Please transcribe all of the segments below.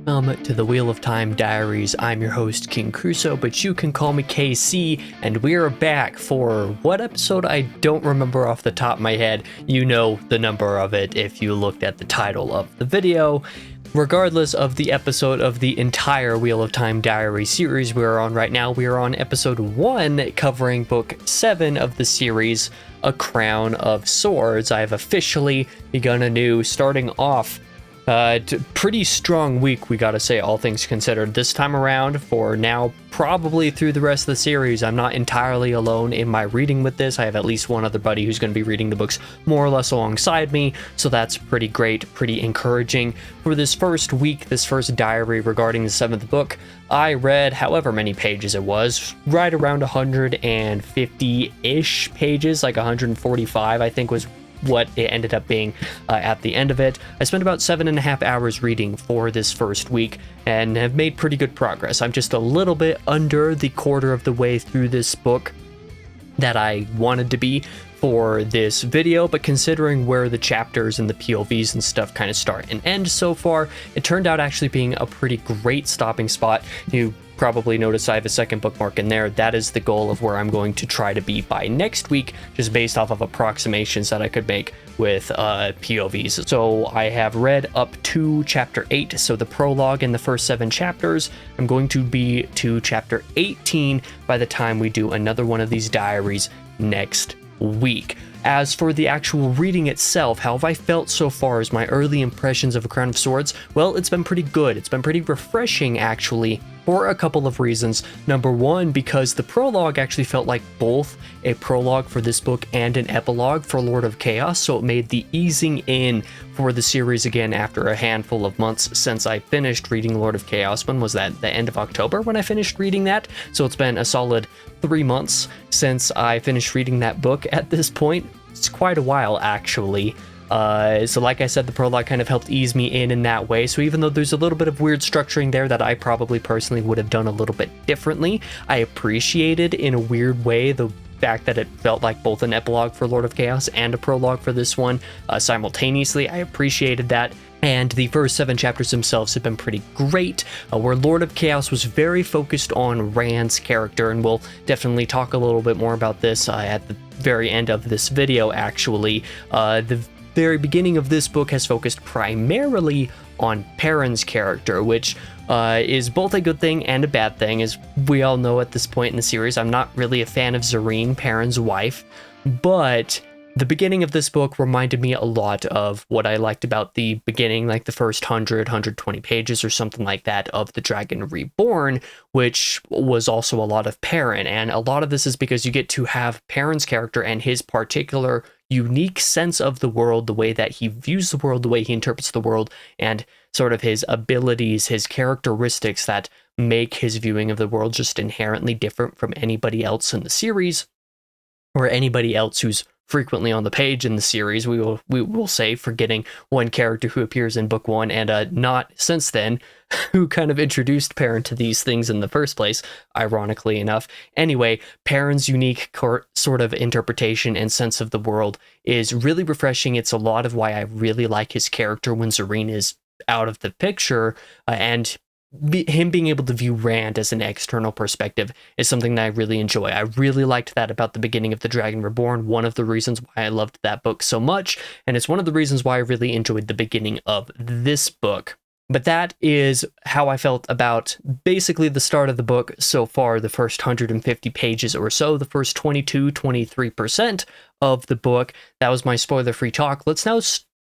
Welcome to the Wheel of Time Diaries. I'm your host, King Crusoe, but you can call me KC, and we're back for what episode? I don't remember off the top of my head. You know the number of it if you looked at the title of the video. Regardless of the episode of the entire Wheel of Time Diary series we're on right now, we are on episode 1, covering book 7 of the series, A Crown of Swords. I have officially begun anew, starting off pretty strong week, we gotta say, all things considered. This time around, for now, probably through the rest of the series, I'm not entirely alone in my reading with this. I have at least one other buddy who's going to be reading the books more or less alongside me, so that's pretty great, pretty encouraging. For this first week, this first diary regarding the 7th book, I read however many pages it was, right around 150-ish pages, like 145, I think was what it ended up being at the end of it. I spent about 7.5 hours reading for this first week and have made pretty good progress. I'm just a little bit under the quarter of the way through this book that I wanted to be for this video, but considering where the chapters and the POVs and stuff kind of start and end so far, it turned out actually being a pretty great stopping spot. You probably notice I have a second bookmark in there. That is the goal of where I'm going to try to be by next week, just based off of approximations that I could make with POVs. So I have read up to chapter 8, so the prologue in the first 7 chapters. I'm going to be to chapter 18 by the time we do another one of these diaries next week. As for the actual reading itself, how have I felt so far as my early impressions of A Crown of Swords? Well, it's been pretty good. It's been pretty refreshing, actually, for a couple of reasons. Number one, because the prologue actually felt like both a prologue for this book and an epilogue for Lord of Chaos, so it made the easing in for the series again after a handful of months since I finished reading Lord of Chaos. When was that? The end of October when I finished reading that? So it's been a solid 3 months since I finished reading that book at this point. It's quite a while, actually. So like I said, the prologue kind of helped ease me in that way. So even though there's a little bit of weird structuring there that I probably personally would have done a little bit differently, I appreciated in a weird way the fact that it felt like both an epilogue for Lord of Chaos and a prologue for this one simultaneously. I appreciated that. And the first 7 chapters themselves have been pretty great, where Lord of Chaos was very focused on Rand's character, and we'll definitely talk a little bit more about this at the very end of this video, actually. The very beginning of this book has focused primarily on Perrin's character, which is both a good thing and a bad thing. As we all know at this point in the series, I'm not really a fan of Zareen, Perrin's wife, but the beginning of this book reminded me a lot of what I liked about the beginning, like the first 120 pages or something like that of The Dragon Reborn, which was also a lot of Perrin. And a lot of this is because you get to have Perrin's character and his particular unique sense of the world, the way that he views the world, the way he interprets the world, and sort of his abilities, his characteristics that make his viewing of the world just inherently different from anybody else in the series, or anybody else who's frequently on the page in the series. We will say, forgetting one character who appears in book 1 and not since then, who kind of introduced Perrin to these things in the first place, ironically enough. Anyway, Perrin's unique sort of interpretation and sense of the world is really refreshing. It's a lot of why I really like his character when Zareen is out of the picture, and him being able to view Rand as an external perspective is something that I really enjoy. I really liked that about the beginning of The Dragon Reborn, one of the reasons why I loved that book so much, and it's one of the reasons why I really enjoyed the beginning of this book. But that is how I felt about basically the start of the book so far, the first 150 pages or so, the first 23% of the book. That was my spoiler-free talk. Let's now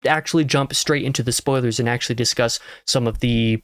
actually jump straight into the spoilers and actually discuss some of the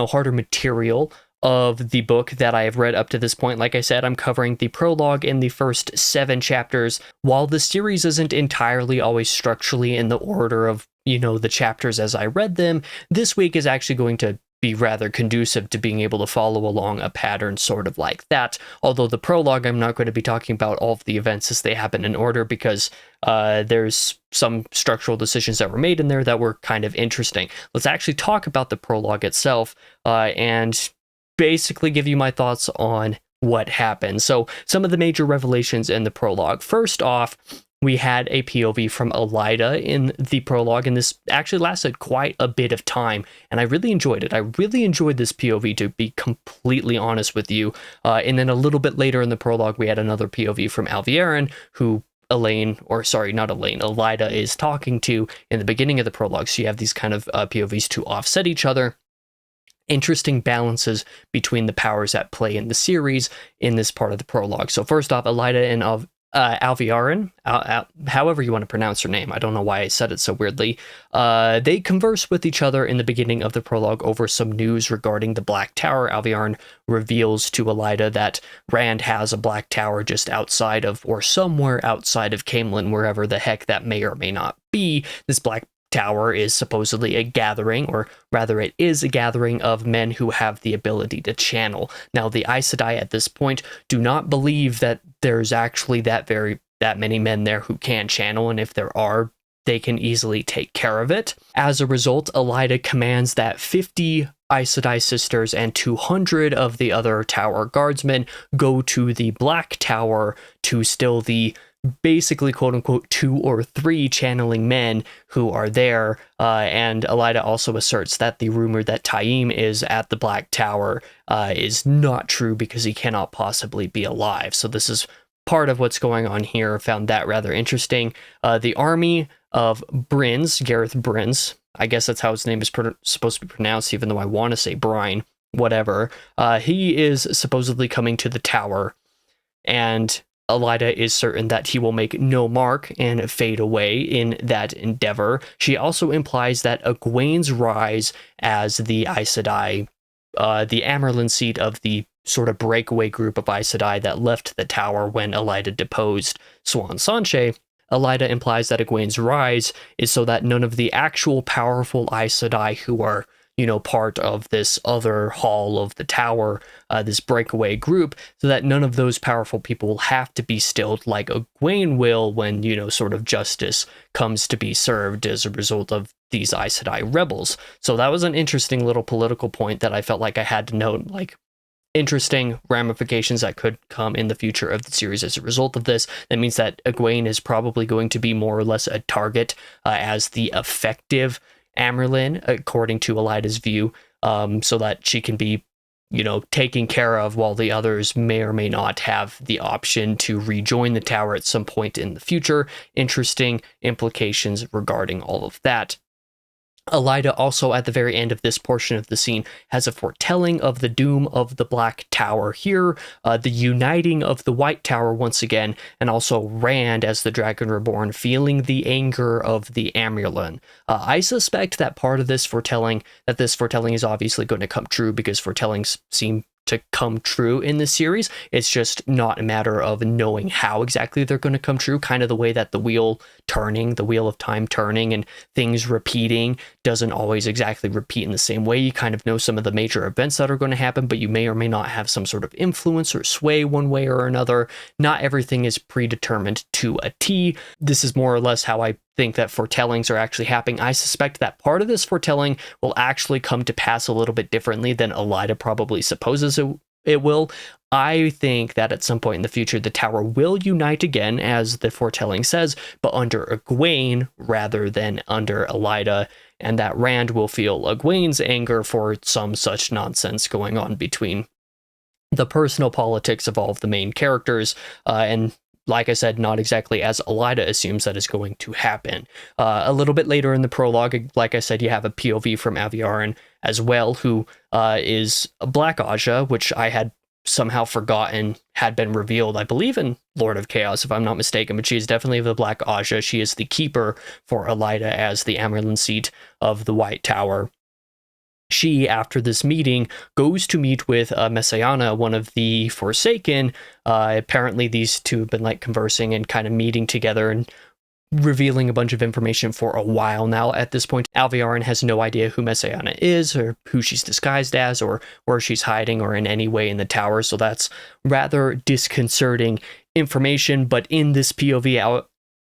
harder material of the book that I have read up to this point. Like I said, I'm covering the prologue in the first 7 chapters. While the series isn't entirely always structurally in the order of, the chapters as I read them, this week is actually going to be rather conducive to being able to follow along a pattern sort of like that. Although the prologue, I'm not going to be talking about all of the events as they happen in order, because there's some structural decisions that were made in there that were kind of interesting. Let's actually talk about the prologue itself and basically give you my thoughts on what happened. So some of the major revelations in the prologue. First off, we had a POV from Elida in the prologue, and this actually lasted quite a bit of time, and I really enjoyed it. I really enjoyed this POV, to be completely honest with you. And then a little bit later in the prologue, we had another POV from Alviarin, who Elida is talking to in the beginning of the prologue. So you have these kind of POVs to offset each other. Interesting balances between the powers at play in the series in this part of the prologue. So first off, Elida and Alviarin, however you want to pronounce her name, I don't know why I said it so weirdly, they converse with each other in the beginning of the prologue over some news regarding the Black Tower. Alviarin reveals to Elida that Rand has a Black Tower just outside of, or somewhere outside of Camelin, wherever the heck that may or may not be. This Black Tower is supposedly a gathering, or rather it is a gathering of men who have the ability to channel. Now, the Aes Sedai at this point do not believe that there's actually that many men there who can channel, and if there are, they can easily take care of it. As a result, Elida commands that 50 Aes Sedai sisters and 200 of the other tower guardsmen go to the Black Tower to still the basically quote-unquote 2 or 3 channeling men who are there, and Elida also asserts that the rumor that Taim is at the Black Tower is not true, because he cannot possibly be alive. So this is part of what's going on here. Found that rather interesting. The army of Brins, Gareth Brins, I guess that's how his name is supposed to be pronounced, even though I want to say Brine, whatever. He is supposedly coming to the tower, and Elida is certain that he will make no mark and fade away in that endeavor. She also implies that Egwene's rise as the Aes Sedai, the Amyrlin seat of the sort of breakaway group of Aes Sedai that left the tower when Elida deposed Siuan Sanche, Elida implies that Egwene's rise is so that none of the actual powerful Aes Sedai who are, part of this other hall of the tower, this breakaway group, so that none of those powerful people will have to be stilled like Egwene will when, sort of justice comes to be served as a result of these Aes Sedai rebels. So that was an interesting little political point that I felt like I had to note, like interesting ramifications that could come in the future of the series as a result of this. That means that Egwene is probably going to be more or less a target as the effective Amyrlin, according to Elida's view, so that she can be, taken care of, while the others may or may not have the option to rejoin the tower at some point in the future. Interesting implications regarding all of that. Elida also, at the very end of this portion of the scene, has a foretelling of the doom of the Black Tower here, the uniting of the White Tower once again, and also Rand as the Dragon Reborn feeling the anger of the Amyrlin. I suspect that part of this foretelling is obviously going to come true, because foretellings seem to come true in this series. It's just not a matter of knowing how exactly they're going to come true, kind of the way that the wheel of time turning and things repeating doesn't always exactly repeat in the same way. You kind of know some of the major events that are going to happen, but you may or may not have some sort of influence or sway one way or another. Not everything is predetermined to a T. This is more or less how I think that foretellings are actually happening. I suspect that part of this foretelling will actually come to pass a little bit differently than Elida probably supposes it will. I think that at some point in the future, the tower will unite again, as the foretelling says, but under Egwene rather than under Elida, and that Rand will feel Egwene's anger for some such nonsense going on between the personal politics of all of the main characters, and like I said, not exactly as Elida assumes that is going to happen. A little bit later in the prologue, like I said, you have a POV from Alviarin as well, who is a Black Aja, which I had somehow forgotten had been revealed, I believe, in Lord of Chaos, if I'm not mistaken, but she is definitely the Black Aja. She is the keeper for Elida as the Amyrlin seat of the White Tower. She, after this meeting, goes to meet with Messiana, one of the Forsaken. Apparently these two have been conversing and kind of meeting together and revealing a bunch of information for a while now. At this point, Alviarin has no idea who Messiana is, or who she's disguised as, or where she's hiding, or in any way in the tower, so that's rather disconcerting information. But in this POV,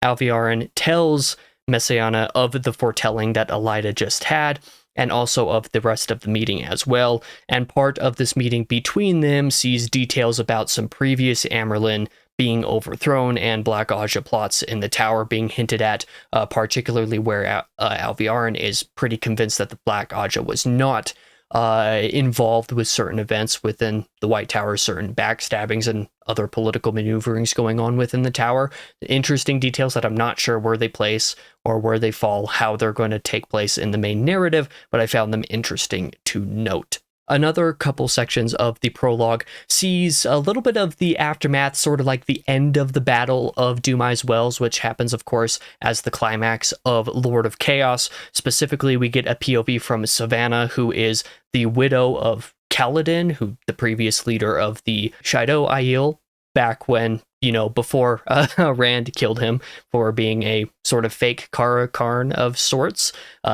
Alviarin tells Messiana of the foretelling that Elida just had, and also of the rest of the meeting as well. And part of this meeting between them sees details about some previous Amyrlin being overthrown and Black Aja plots in the tower being hinted at, particularly where Alviarin is pretty convinced that the Black Aja was not involved with certain events within the White Tower, certain backstabbings and other political maneuverings going on within the tower. Interesting details that I'm not sure where they place or where they fall, how they're going to take place in the main narrative, but I found them interesting to note. Another couple sections of the prologue sees a little bit of the aftermath, sort of like the end of the Battle of Dumai's Wells, which happens, of course, as the climax of Lord of Chaos. Specifically, we get a POV from Savannah, who is the widow of Kaladin, who the previous leader of the Shaido Aiel, back when, before Rand killed him for being a sort of fake Kara Karn of sorts.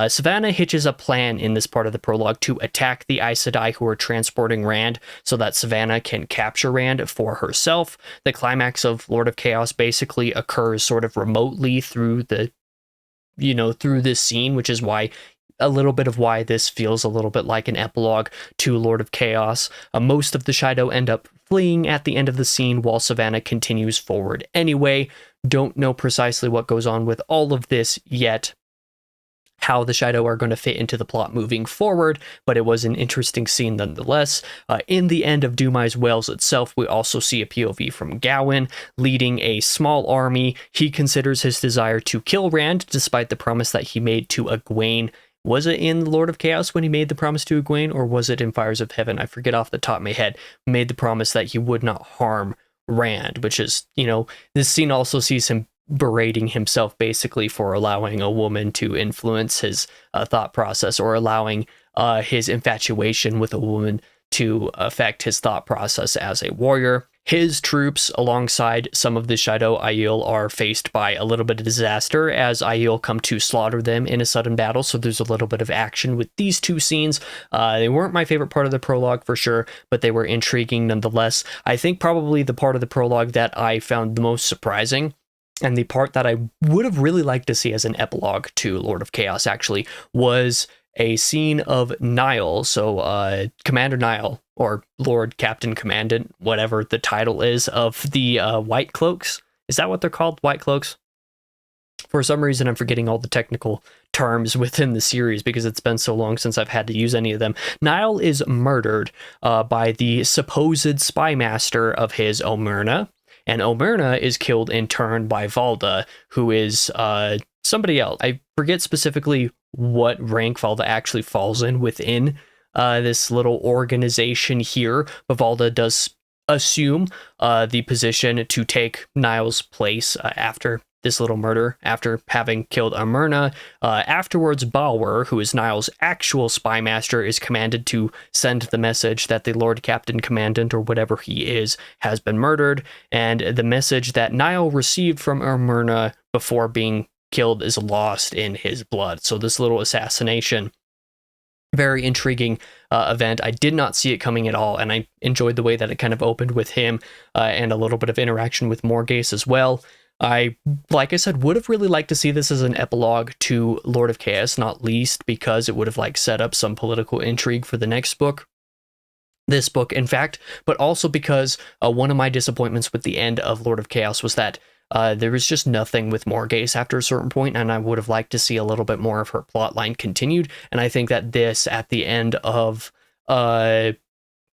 Savannah hitches a plan in this part of the prologue to attack the Aes Sedai who are transporting Rand so that Savannah can capture Rand for herself. The climax of Lord of Chaos basically occurs sort of remotely through through this scene, which is why a little bit of why this feels a little bit like an epilogue to Lord of Chaos. Most of the Shaido end up fleeing at the end of the scene while Savannah continues forward anyway. Don't know precisely what goes on with all of this yet, how the Shaido are going to fit into the plot moving forward, but it was an interesting scene nonetheless. In the end of Dumai's Wells itself, we also see a POV from Gawain leading a small army. He considers his desire to kill Rand, despite the promise that he made to Egwene. Was it in Lord of Chaos when he made the promise to Egwene, or was it in Fires of Heaven? I forget off the top of my head. Made the promise that he would not harm Rand, which is, this scene also sees him berating himself basically for allowing a woman to influence his thought process, or allowing his infatuation with a woman to affect his thought process as a warrior. His troops, alongside some of the Shaido Aiel, are faced by a little bit of disaster as Aiel come to slaughter them in a sudden battle, so there's a little bit of action with these two scenes. They weren't my favorite part of the prologue for sure, but they were intriguing nonetheless. I think probably the part of the prologue that I found the most surprising, and the part that I would have really liked to see as an epilogue to Lord of Chaos actually, was a scene of Nile, so Commander Nile, or Lord Captain Commandant, whatever the title is, of the White Cloaks. Is that what they're called? White Cloaks? For some reason, I'm forgetting all the technical terms within the series because it's been so long since I've had to use any of them. Nile is murdered by the supposed spy master of his, Omerna, and Omerna is killed in turn by Valda, who is somebody else. I forget specifically what rank Valda actually falls in within this little organization here, but Valda does assume the position to take Niall's place after this little murder, after having killed Omerna. Afterwards, Balwer, who is Niall's actual spy master, is commanded to send the message that the Lord Captain Commandant, or whatever he is, has been murdered, and the message that Niall received from Omerna before being killed is lost in his blood. So this little assassination, very intriguing event. I did not see it coming at all, and I enjoyed the way that it kind of opened with him and a little bit of interaction with Morghese as well. Like I said, would have really liked to see this as an epilogue to Lord of Chaos, not least because it would have set up some political intrigue for the next book. This book, in fact, but also because one of my disappointments with the end of Lord of Chaos was that there was just nothing with Morghese after a certain point, and I would have liked to see a little bit more of her plotline continued. And I think that this, at the end of, at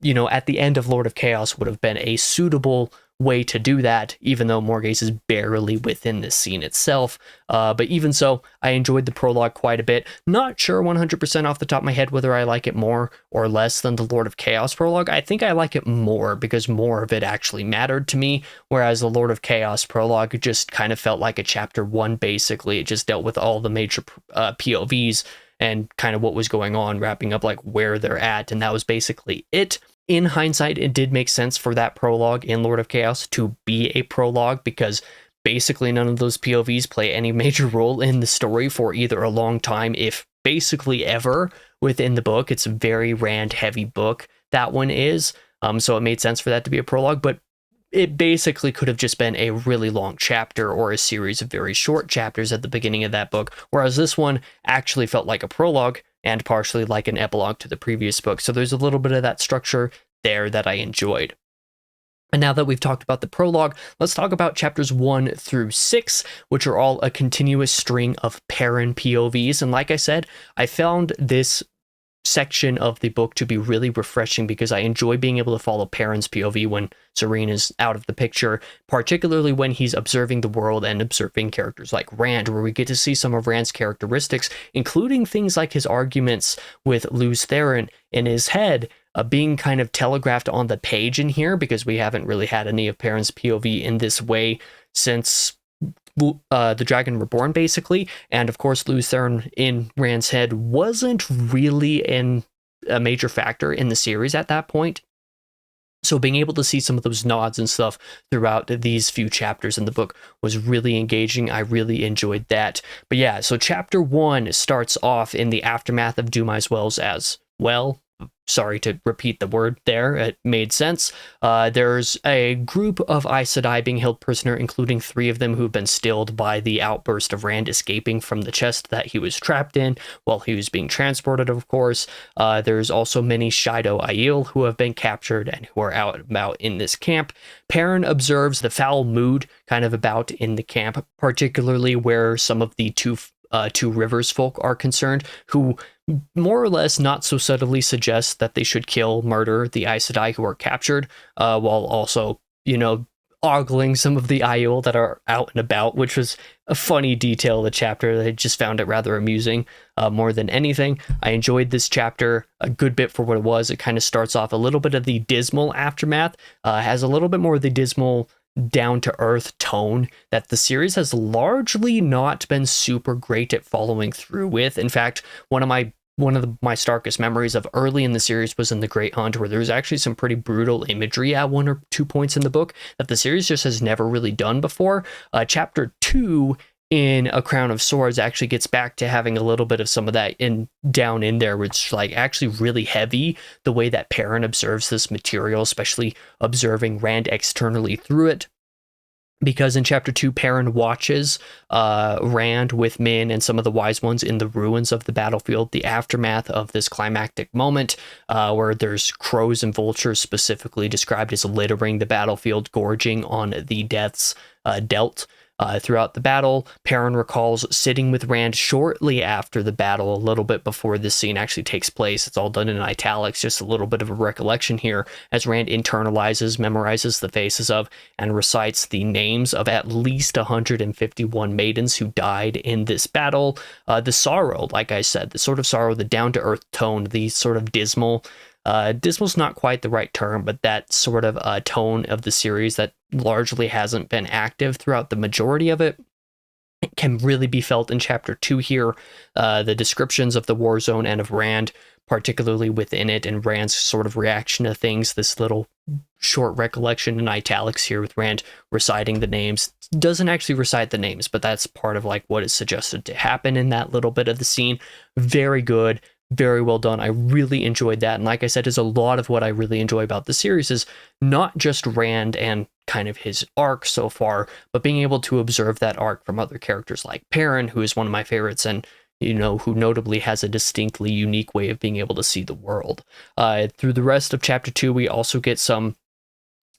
the end of Lord of Chaos, would have been a suitable way to do that, even though Morghese is barely within this scene itself. But even so, I enjoyed the prologue quite a bit. Not sure 100% off the top of my head whether I like it more or less than the Lord of Chaos prologue. I think I like it more because more of it actually mattered to me, whereas the Lord of Chaos prologue just kind of felt like a chapter 1, basically. It just dealt with all the major POVs and kind of what was going on, wrapping up where they're at, and that was basically it. In hindsight, it did make sense for that prologue in Lord of Chaos to be a prologue because basically none of those POVs play any major role in the story for either a long time, if basically ever, within the book. It's a very Rand-heavy book, that one is, so it made sense for that to be a prologue, but it basically could have just been a really long chapter or a series of very short chapters at the beginning of that book, whereas this one actually felt like a prologue and partially like an epilogue to the previous book. So there's a little bit of that structure there that I enjoyed. And now that we've talked about the prologue, let's talk about chapters 1 through 6, which are all a continuous string of Perrin POVs. And like I said, I found this section of the book to be really refreshing because I enjoy being able to follow Perrin's POV when Serene is out of the picture, particularly when he's observing the world and observing characters like Rand, where we get to see some of Rand's characteristics, including things like his arguments with Lews Therin in his head, being kind of telegraphed on the page in here, because we haven't really had any of Perrin's POV in this way since The Dragon Reborn, basically. And of course, Lews Therin in Rand's head wasn't really a major factor in the series at that point. So being able to see some of those nods and stuff throughout these few chapters in the book was really engaging. I really enjoyed that. But yeah, so chapter 1 starts off in the aftermath of Doom Eyes Wells as well. Sorry to repeat the word there. It made sense. There's a group of Aes Sedai being held prisoner, including 3 of them who've been stilled by the outburst of Rand escaping from the chest that he was trapped in while he was being transported, of course. There's also many Shido Aiel who have been captured and who are out and about in this camp. Perrin observes the foul mood kind of about in the camp, particularly where some of the Two Rivers folk are concerned, who more or less not so subtly suggest that they should murder the Aes Sedai who are captured, while also, ogling some of the Aiel that are out and about, which was a funny detail of the chapter. I just found it rather amusing more than anything. I enjoyed this chapter a good bit for what it was. It kind of starts off a little bit of the dismal aftermath, has a little bit more of the dismal down-to-earth tone that the series has largely not been super great at following through with. In fact, one of my starkest memories of early in the series was in The Great Hunt, where there was actually some pretty brutal imagery at 1 or 2 points in the book that the series just has never really done before. Chapter 2 in A Crown of Swords actually gets back to having a little bit of some of that down in there, which like actually really heavy, the way that Perrin observes this material, especially observing Rand externally through it. Because in chapter 2, Perrin watches Rand with Min and some of the Wise Ones in the ruins of the battlefield, the aftermath of this climactic moment, where there's crows and vultures specifically described as littering the battlefield, gorging on the deaths dealt throughout the battle. Perrin recalls sitting with Rand shortly after the battle, a little bit before this scene actually takes place. It's all done in italics, just a little bit of a recollection here, as Rand internalizes, memorizes the faces of, and recites the names of at least 151 maidens who died in this battle. The sorrow, like I said, the sort of sorrow, the down-to-earth tone, the sort of dismal's not quite the right term, but that sort of tone of the series that largely hasn't been active throughout the majority of it can really be felt in chapter 2 here. The descriptions of the war zone and of Rand, particularly within it, and Rand's sort of reaction to things, this little short recollection in italics here with Rand reciting the names. Doesn't actually recite the names, but that's part of like what is suggested to happen in that little bit of the scene. Very good. Very well done. I really enjoyed that. And like I said, is a lot of what I really enjoy about the series is not just Rand and kind of his arc so far, but being able to observe that arc from other characters like Perrin, who is one of my favorites and, who notably has a distinctly unique way of being able to see the world. Through the rest of chapter 2, we also get some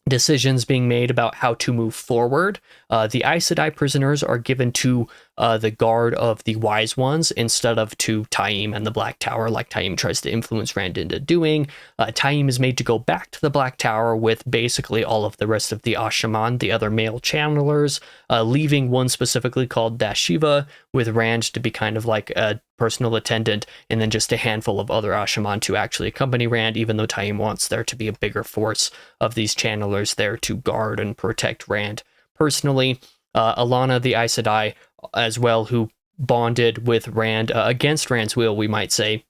decisions being made about how to move forward. The Aes Sedai prisoners are given to the guard of the Wise Ones instead of to Taim and the Black Tower, like Taim tries to influence Rand into doing. Taim is made to go back to the Black Tower with basically all of the rest of the Ashaman, the other male channelers, leaving one specifically called Dashiva with Rand to be kind of like a personal attendant, and then just a handful of other Ashaman to actually accompany Rand, even though Taim wants there to be a bigger force of these channelers there to guard and protect Rand personally. Alana, the Aes Sedai, as well, who bonded with Rand against Rand's will, we might say.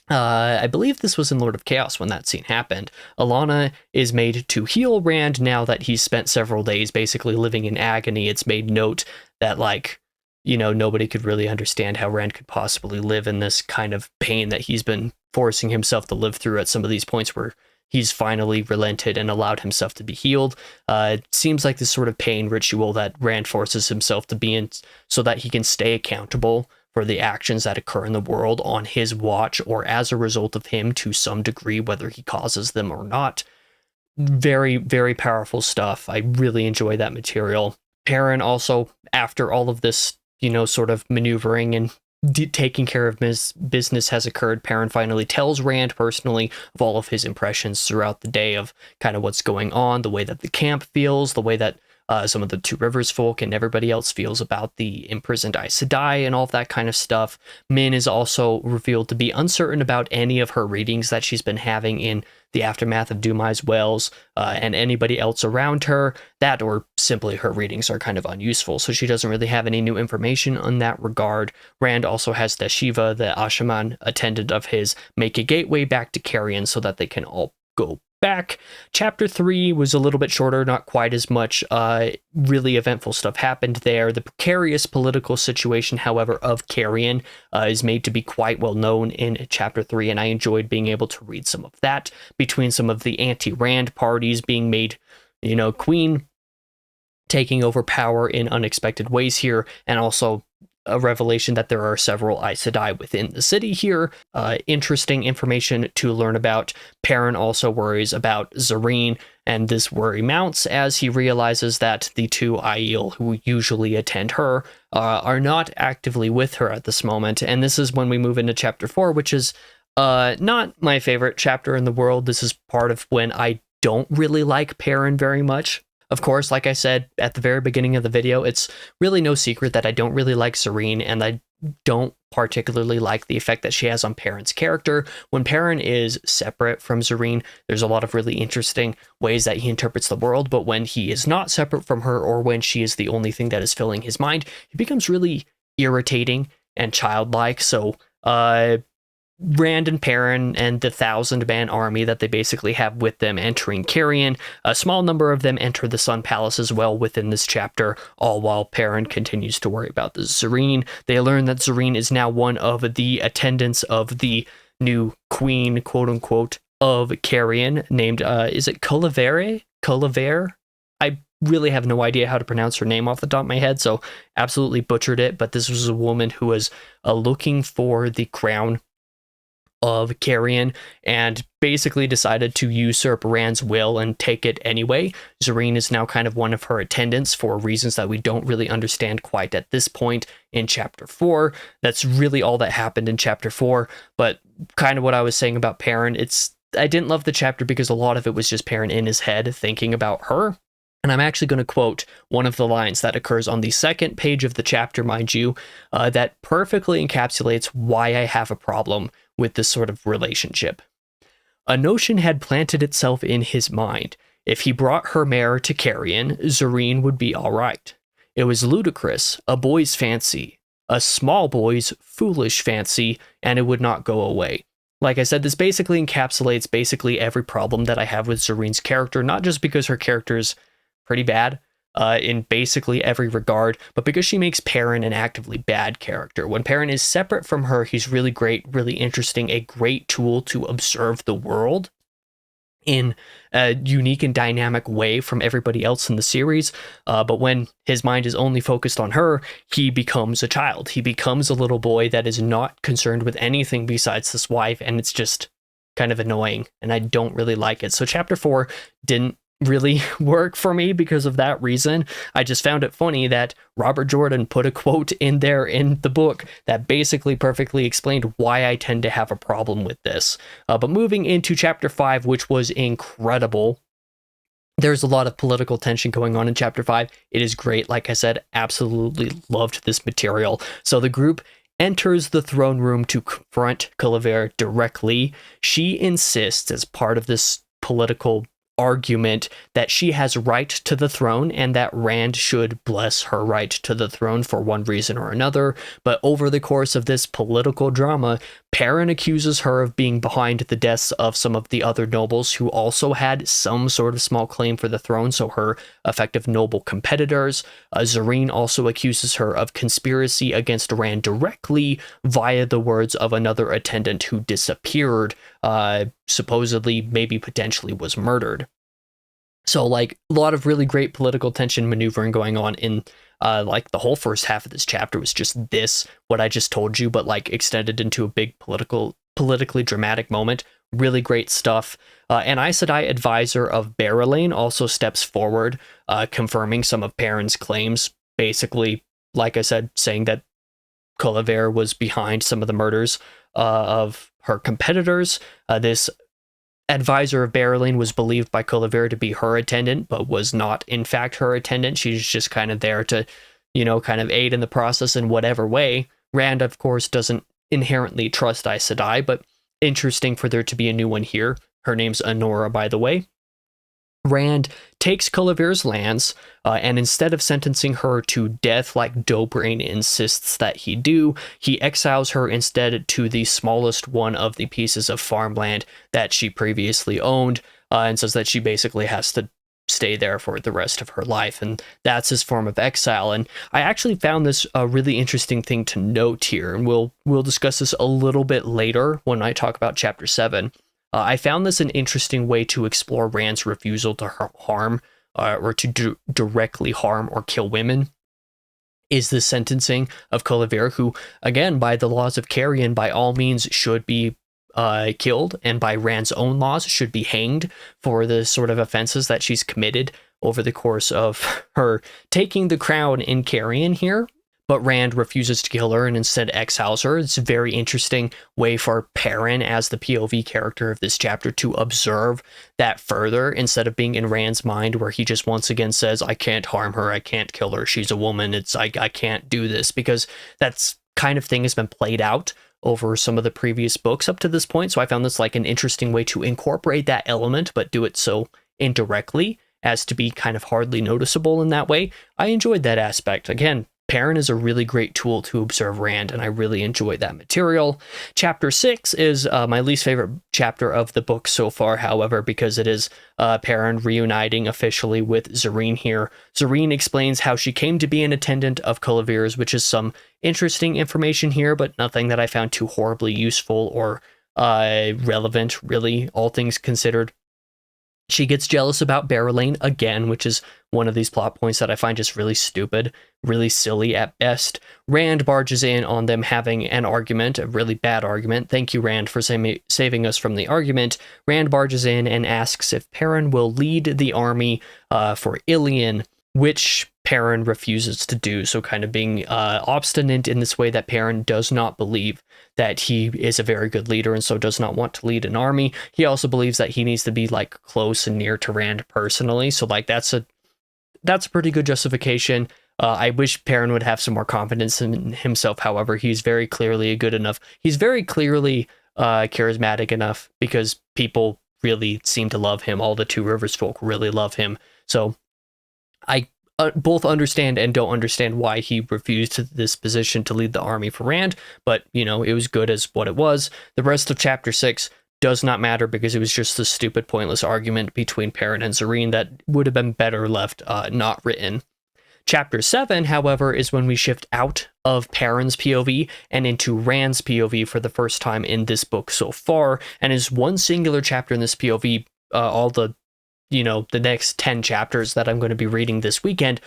I believe this was in Lord of Chaos when that scene happened. Alana is made to heal Rand now that he's spent several days basically living in agony. It's made note that, like, nobody could really understand how Rand could possibly live in this kind of pain that he's been forcing himself to live through at some of these points where he's finally relented and allowed himself to be healed. It seems like this sort of pain ritual that Rand forces himself to be in so that he can stay accountable for the actions that occur in the world on his watch or as a result of him to some degree, whether he causes them or not. very, very powerful stuff. I really enjoy that material. Perrin also, after all of this, sort of maneuvering and taking care of business has occurred, Perrin finally tells Rand personally of all of his impressions throughout the day of kind of what's going on, the way that the camp feels, the way that some of the Two Rivers folk and everybody else feels about the imprisoned Aes Sedai and all of that kind of stuff. Min is also revealed to be uncertain about any of her readings that she's been having in the aftermath of Dumai's Wells, and anybody else around her, that or simply her readings are kind of unuseful, so she doesn't really have any new information in that regard. Rand also has the Shiva, the Ashaman attendant of his, make a gateway back to Carrion so that they can all go back. Chapter 3 was a little bit shorter, not quite as much really eventful stuff happened there. The precarious political situation, however, of Carrion is made to be quite well known in Chapter 3, and I enjoyed being able to read some of that between some of the anti-Rand parties being made, Queen taking over power in unexpected ways here, and also a revelation that there are several Aes Sedai within the city here. Interesting information to learn about. Perrin also worries about Zareen, and this worry mounts as he realizes that the two Aiel who usually attend her are not actively with her at this moment. And this is when we move into Chapter 4, which is not my favorite chapter in the world. This is part of when I don't really like Perrin very much. Of course, like I said at the very beginning of the video, it's really no secret that I don't really like Zareen, and I don't particularly like the effect that she has on Perrin's character. When Perrin is separate from Zareen, there's a lot of really interesting ways that he interprets the world, but when he is not separate from her, or when she is the only thing that is filling his mind, he becomes really irritating and childlike. So, Rand and Perrin and the 1,000-man army that they basically have with them entering Carrion. A small number of them enter the Sun Palace as well within this chapter, all while Perrin continues to worry about the Zareen. They learn that Zareen is now one of the attendants of the new queen, quote-unquote, of Carrion, named, is it Culavere? I really have no idea how to pronounce her name off the top of my head, so absolutely butchered it, but this was a woman who was looking for the crown of Carrion and basically decided to usurp Rand's will and take it anyway. Zareen is now kind of one of her attendants for reasons that we don't really understand quite at this point in Chapter 4. That's really all that happened in Chapter 4, but kind of what I was saying about Perrin, I didn't love the chapter because a lot of it was just Perrin in his head thinking about her. And I'm actually going to quote one of the lines that occurs on the second page of the chapter, mind you, that perfectly encapsulates why I have a problem with this sort of relationship. A notion had planted itself in his mind. If he brought her mare to Carrion, Zareen would be all right. It was ludicrous, a boy's fancy, a small boy's foolish fancy, and it would not go away. Like I said, this basically encapsulates every problem that I have with Zareen's character, not just because her character is pretty bad in basically every regard, but because she makes Perrin an actively bad character. When Perrin is separate from her, he's really great, really interesting, a great tool to observe the world in a unique and dynamic way from everybody else in the series. But when his mind is only focused on her, he becomes a child. He becomes a little boy that is not concerned with anything besides this wife, and it's just kind of annoying, and I don't really like it. So Chapter 4 didn't really work for me because of that reason. I just found it funny that Robert Jordan put a quote in there in the book that basically perfectly explained why I tend to have a problem with this. But moving into Chapter 5, which was incredible. There's a lot of political tension going on in Chapter 5. It is great. Like I said, absolutely loved this material. So the group enters the throne room to confront Culavere directly. She insists, as part of this political argument, that she has right to the throne and that Rand should bless her right to the throne for one reason or another. But over the course of this political drama, Perrin accuses her of being behind the deaths of some of the other nobles who also had some sort of small claim for the throne, so her effective noble competitors. Zareen also accuses her of conspiracy against Rand directly via the words of another attendant who disappeared, supposedly, maybe potentially was murdered. So, like, a lot of really great political tension maneuvering going on in, like, the whole first half of this chapter was just this, what I just told you, but, like, extended into a big politically dramatic moment. Really great stuff. An Aes Sedai advisor of Berylane also steps forward, confirming some of Perrin's claims. Basically, like I said, saying that Colliver was behind some of the murders of her competitors. This advisor of Berylane was believed by Colliver to be her attendant, but was not in fact her attendant. She's just kind of there to, kind of aid in the process in whatever way. Rand, of course, doesn't inherently trust Aes Sedai, but interesting for there to be a new one here. Her name's Honora, by the way. Rand takes Colliver's lands, and instead of sentencing her to death like Dobrain insists that he do, he exiles her instead to the smallest one of the pieces of farmland that she previously owned, and says that she basically has to stay there for the rest of her life, and that's his form of exile. And I actually found this a really interesting thing to note here, and we'll discuss this a little bit later when I talk about Chapter 7. I found this an interesting way to explore Rand's refusal to harm or to directly harm or kill women, is the sentencing of Colliver, who, again, by the laws of Carrion, by all means should be killed, and by Rand's own laws should be hanged for the sort of offenses that she's committed over the course of her taking the crown in Carrion here. But Rand refuses to kill her and instead exiles her. It's a very interesting way for Perrin, as the POV character of this chapter, to observe that further, instead of being in Rand's mind where he just once again says, I can't harm her, I can't kill her, she's a woman, I can't do this, because that's kind of thing has been played out over some of the previous books up to this point. So I found this like an interesting way to incorporate that element, but do it so indirectly as to be kind of hardly noticeable in that way. I enjoyed that aspect. Again, Perrin is a really great tool to observe Rand, and I really enjoyed that material. Chapter 6 is my least favorite chapter of the book so far, however, because it is Perrin reuniting officially with Zareen here. Zareen explains how she came to be an attendant of Colliver's, which is some interesting information here, but nothing that I found too horribly useful or relevant, really, all things considered. She gets jealous about Berylane again, which is one of these plot points that I find just really stupid, really silly at best. Rand barges in on them having an argument, a really bad argument. Thank you, Rand, for saving us from the argument. Rand barges in and asks if Perrin will lead the army for Ilion, which Perrin refuses to do, so kind of being obstinate in this way that Perrin does not believe that he is a very good leader and so does not want to lead an army. He also believes that he needs to be like close and near to Rand personally, so like that's a pretty good justification. I wish Perrin would have some more confidence in himself, however. He's very clearly charismatic enough, because people really seem to love him. All the Two Rivers folk really love him, so I both understand and don't understand why he refused to this position to lead the army for Rand, but, it was good as what it was. The rest of Chapter 6 does not matter, because it was just a stupid, pointless argument between Perrin and Zareen that would have been better left not written. Chapter 7, however, is when we shift out of Perrin's POV and into Rand's POV for the first time in this book so far, and is one singular chapter in this POV. All the next 10 chapters that I'm going to be reading this weekend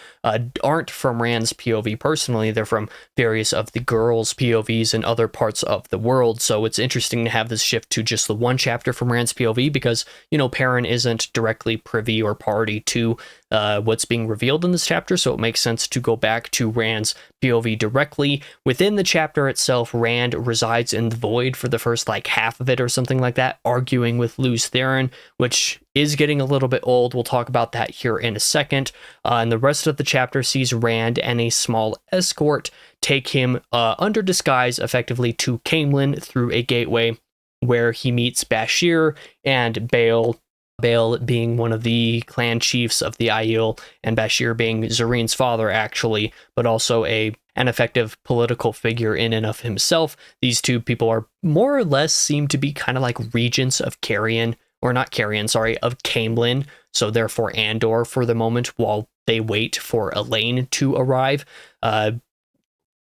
aren't from Rand's POV personally. They're from various of the girls' POVs in other parts of the world. So it's interesting to have this shift to just the one chapter from Rand's POV, because, Perrin isn't directly privy or party to what's being revealed in this chapter. So it makes sense to go back to Rand's POV directly. Within the chapter itself, Rand resides in the void for the first half of it or something like that, arguing with Lews Therin, which is getting a little bit old. We'll talk about that here in a second. And the rest of the chapter sees Rand and a small escort take him under disguise effectively to Caemlyn through a gateway, where he meets Bashir and Bael. Bael being one of the clan chiefs of the Aiel, and Bashir being Zareen's father, actually, but also an effective political figure in and of himself. These two people are more or less seem to be kind of like regents of Caemlyn, of Caemlyn, so therefore Andor for the moment, while they wait for Elaine to arrive.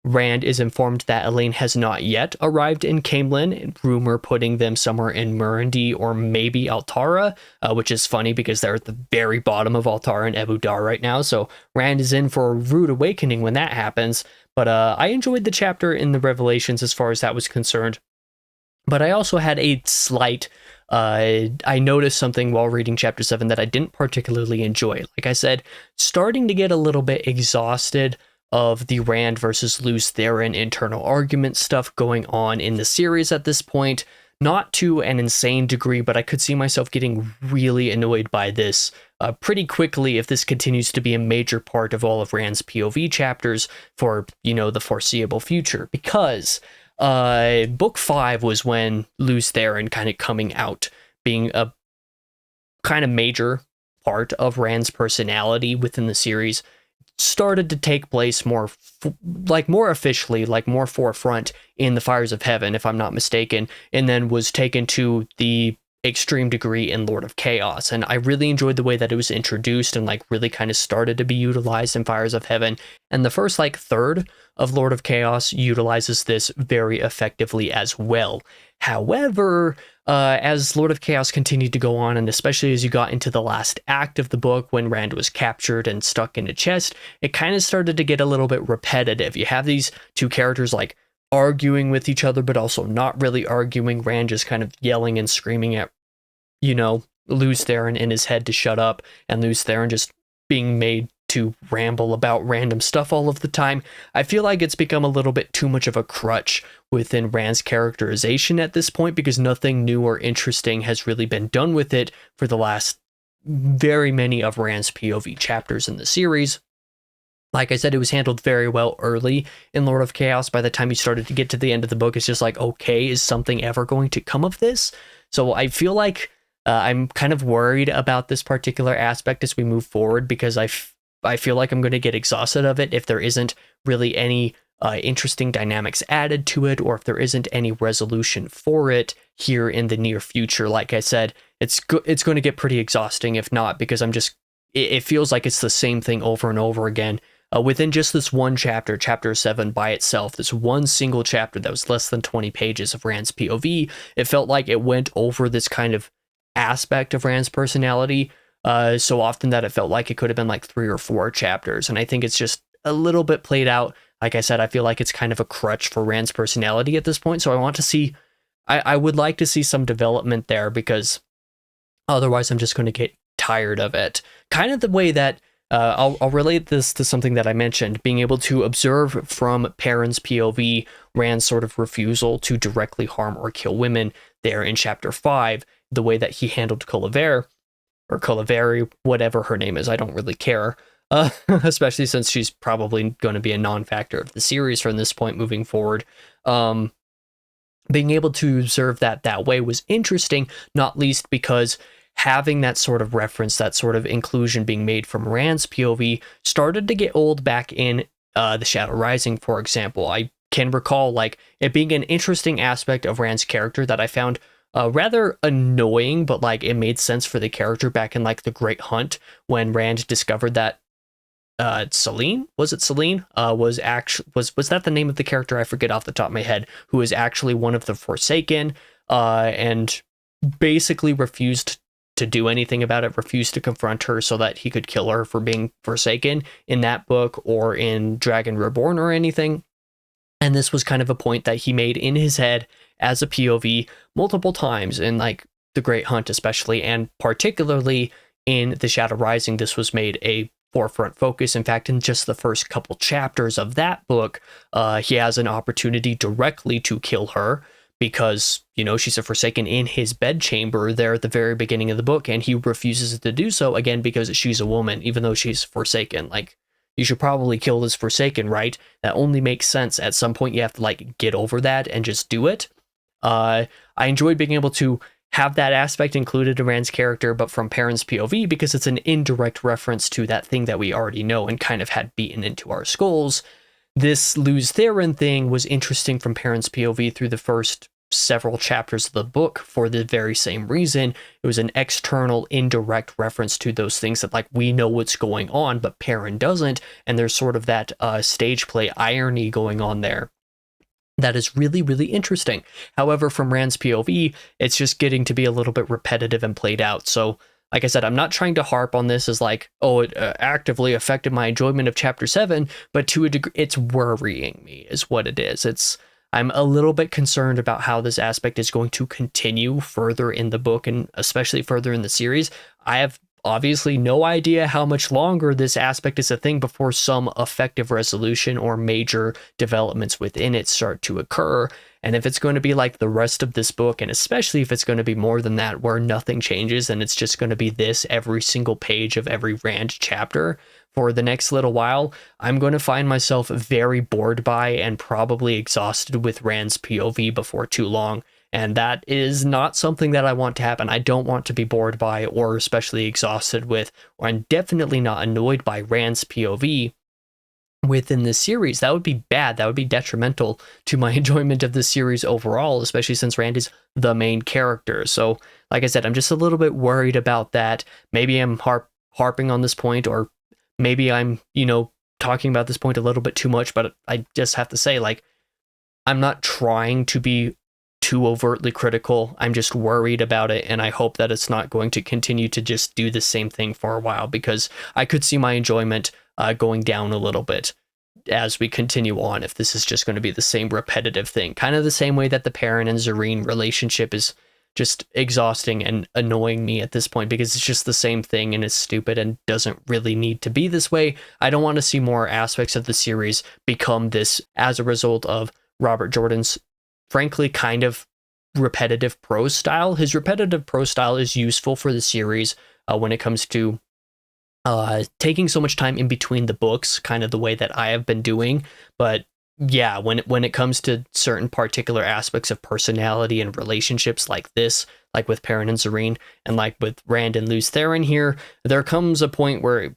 Rand is informed that Elaine has not yet arrived in Caemlyn, rumor putting them somewhere in Murundi or maybe Altara, which is funny because they're at the very bottom of Altara and Ebu Dar right now, so Rand is in for a rude awakening when that happens. But I enjoyed the chapter in the Revelations as far as that was concerned. But I also had a slight, I noticed something while reading chapter 7 that I didn't particularly enjoy. Like I said, starting to get a little bit exhausted of the Rand versus Lews Therin internal argument stuff going on in the series at this point. Not to an insane degree, but I could see myself getting really annoyed by this pretty quickly if this continues to be a major part of all of Rand's POV chapters for, the foreseeable future. Because book 5 was when Lews Therin kind of coming out, being a kind of major part of Rand's personality within the series, started to take place more officially, more forefront in the Fires of Heaven, if I'm not mistaken, and then was taken to the extreme degree in Lord of Chaos. And I really enjoyed the way that it was introduced and really kind of started to be utilized in Fires of Heaven. And the first third of Lord of Chaos utilizes this very effectively as well. However, as Lord of Chaos continued to go on, and especially as you got into the last act of the book when Rand was captured and stuck in a chest, it kind of started to get a little bit repetitive. You have these two characters arguing with each other, but also not really arguing. Rand just kind of yelling and screaming at, Lews Therin in his head to shut up, and Lews Therin just being made to ramble about random stuff all of the time. I feel like it's become a little bit too much of a crutch within Rand's characterization at this point, because nothing new or interesting has really been done with it for the last very many of Rand's POV chapters in the series. Like I said, it was handled very well early in Lord of Chaos. By the time you started to get to the end of the book, it's just okay, is something ever going to come of this? So I feel like I'm kind of worried about this particular aspect as we move forward, because I feel like I'm going to get exhausted of it if there isn't really any interesting dynamics added to it, or if there isn't any resolution for it here in the near future. Like I said, it's going to get pretty exhausting if not, because it feels like it's the same thing over and over again. Within just this one chapter, chapter 7 by itself, this one single chapter that was less than 20 pages of Rand's POV, it felt like it went over this kind of aspect of Rand's personality so often that it felt like it could have been 3 or 4 chapters. And I think it's just a little bit played out. Like I said, I feel like it's kind of a crutch for Rand's personality at this point. So I would like to see some development there, because otherwise I'm just going to get tired of it. Kind of the way that I'll relate this to something that I mentioned, being able to observe from Perrin's POV Rand's sort of refusal to directly harm or kill women there in chapter 5, the way that he handled Cullivere, or Cullivere, whatever her name is, I don't really care, especially since she's probably going to be a non-factor of the series from this point moving forward. Being able to observe that way was interesting, not least because having that sort of reference, that sort of inclusion being made from Rand's POV started to get old back in The Shadow Rising, for example. I can recall it being an interesting aspect of Rand's character that I found rather annoying, but it made sense for the character back in The Great Hunt, when Rand discovered that Celine, was that the name of the character? I forget off the top of my head, who was actually one of the Forsaken, and basically refused to do anything about it, refused to confront her so that he could kill her for being Forsaken in that book or in Dragon Reborn or anything. And this was kind of a point that he made in his head as a POV multiple times in The Great Hunt especially, and particularly in The Shadow Rising. This was made a forefront focus. In fact, in just the first couple chapters of that book, he has an opportunity directly to kill her, because, she's a Forsaken in his bedchamber there at the very beginning of the book, and he refuses to do so, again, because she's a woman, even though she's Forsaken. You should probably kill this Forsaken, right? That only makes sense. At some point, you have to, get over that and just do it. I enjoyed being able to have that aspect included in Rand's character, but from Perrin's POV, because it's an indirect reference to that thing that we already know and kind of had beaten into our skulls. This Lews Therin thing was interesting from Perrin's POV through the first several chapters of the book for the very same reason. It was an external, indirect reference to those things that we know what's going on, but Perrin doesn't, and there's sort of that stage play irony going on there that is really, really interesting. However, from Rand's POV, it's just getting to be a little bit repetitive and played out. So, like I said, I'm not trying to harp on this as it actively affected my enjoyment of chapter 7, but to a degree, it's worrying me is what it is. I'm a little bit concerned about how this aspect is going to continue further in the book and especially further in the series. I have obviously no idea how much longer this aspect is a thing before some effective resolution or major developments within it start to occur. And if it's going to be like the rest of this book, and especially if it's going to be more than that, where nothing changes and it's just going to be this every single page of every Rand chapter for the next little while, I'm going to find myself very bored by and probably exhausted with Rand's POV before too long. And that is not something that I want to happen. I don't want to be bored by or especially exhausted with, or I'm definitely not annoyed by Rand's POV within this series. That would be bad. That would be detrimental to my enjoyment of the series overall, especially since Rand is the main character. So, like I said, I'm just a little bit worried about that. Maybe I'm harping on this point, or maybe I'm, talking about this point a little bit too much, but I just have to say, like, I'm not trying to be too overtly critical. I'm just worried about it, and I hope that it's not going to continue to just do the same thing for a while, because I could see my enjoyment going down a little bit as we continue on if this is just going to be the same repetitive thing, kind of the same way that the Perrin and Zareen relationship is just exhausting and annoying me at this point, because it's just the same thing and it's stupid and doesn't really need to be this way. I don't want to see more aspects of the series become this as a result of Robert Jordan's frankly kind of repetitive prose style. His repetitive prose style is useful for the series when it comes to taking so much time in between the books, kind of the way that I have been doing. But yeah, when it comes to certain particular aspects of personality and relationships like this, like with Perrin and Zareen, and like with Rand and Lews Therin here, there comes a point where it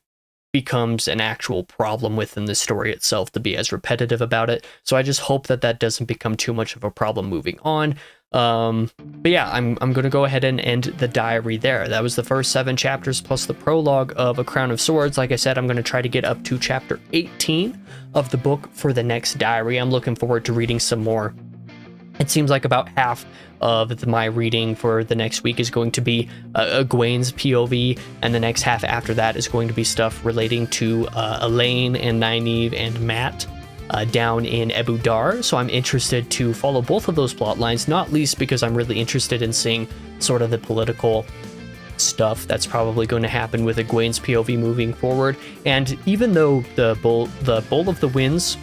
becomes an actual problem within the story itself to be as repetitive about it. So I just hope that that doesn't become too much of a problem moving on. But yeah, I'm going to go ahead and end the diary there. That was the first 7 chapters plus the prologue of A Crown of Swords. Like I said, I'm going to try to get up to chapter 18 of the book for the next diary. I'm looking forward to reading some more. It seems like about half of my reading for the next week is going to be Egwene's POV, and the next half after that is going to be stuff relating to Elaine and Nynaeve and Matt down in Ebu Dar. So I'm interested to follow both of those plot lines, not least because I'm really interested in seeing sort of the political stuff that's probably going to happen with Egwene's POV moving forward. And even though the Bowl of the Winds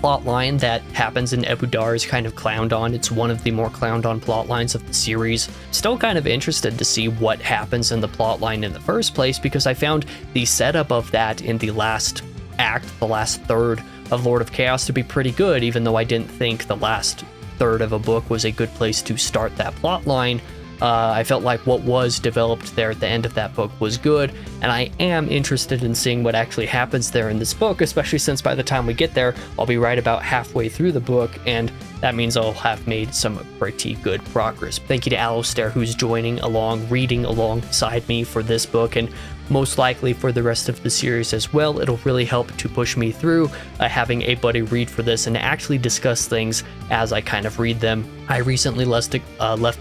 plot line that happens in Ebu Dar is kind of clowned on, it's one of the more clowned on plot lines of the series, still kind of interested to see what happens in the plot line in the first place, because I found the setup of that in the last act, the last third of Lord of Chaos, to be pretty good, even though I didn't think the last third of a book was a good place to start that plot line. I felt like what was developed there at the end of that book was good, and I am interested in seeing what actually happens there in this book, especially since by the time we get there, I'll be right about halfway through the book, and that means I'll have made some pretty good progress. Thank you to Alistair, who's joining along, reading alongside me for this book, and most likely for the rest of the series as well. It'll really help to push me through having a buddy read for this and actually discuss things as I kind of read them. I recently left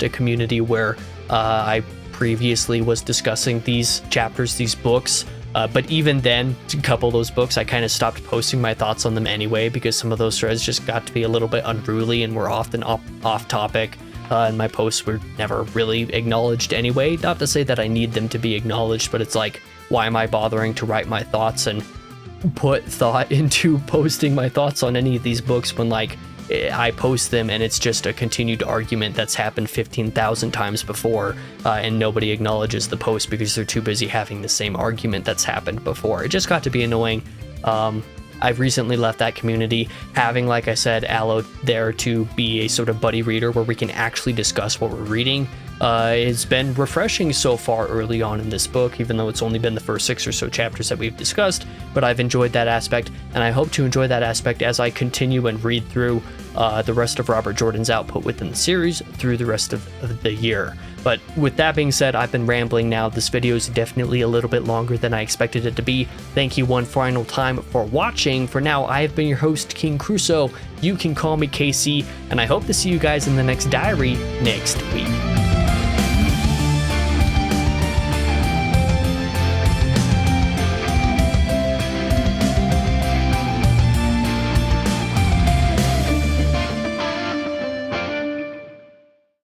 a community where I previously was discussing these chapters, these books, but even then, a couple of those books, I kind of stopped posting my thoughts on them anyway, because some of those threads just got to be a little bit unruly and were often off topic. And my posts were never really acknowledged anyway. Not to say that I need them to be acknowledged, but it's like, why am I bothering to write my thoughts and put thought into posting my thoughts on any of these books when, like, I post them and it's just a continued argument that's happened 15,000 times before, and nobody acknowledges the post because they're too busy having the same argument that's happened before. It just got to be annoying. I've recently left that community, having, like I said, Aloe there to be a sort of buddy reader where we can actually discuss what we're reading. It's been refreshing so far early on in this book, even though it's only been the first 6 or so chapters that we've discussed, but I've enjoyed that aspect, and I hope to enjoy that aspect as I continue and read through the rest of Robert Jordan's output within the series through the rest of the year. But with that being said, I've been rambling now. This video is definitely a little bit longer than I expected it to be. Thank you one final time for watching. For now, I have been your host, King Crusoe. You can call me KC, and I hope to see you guys in the next diary next week.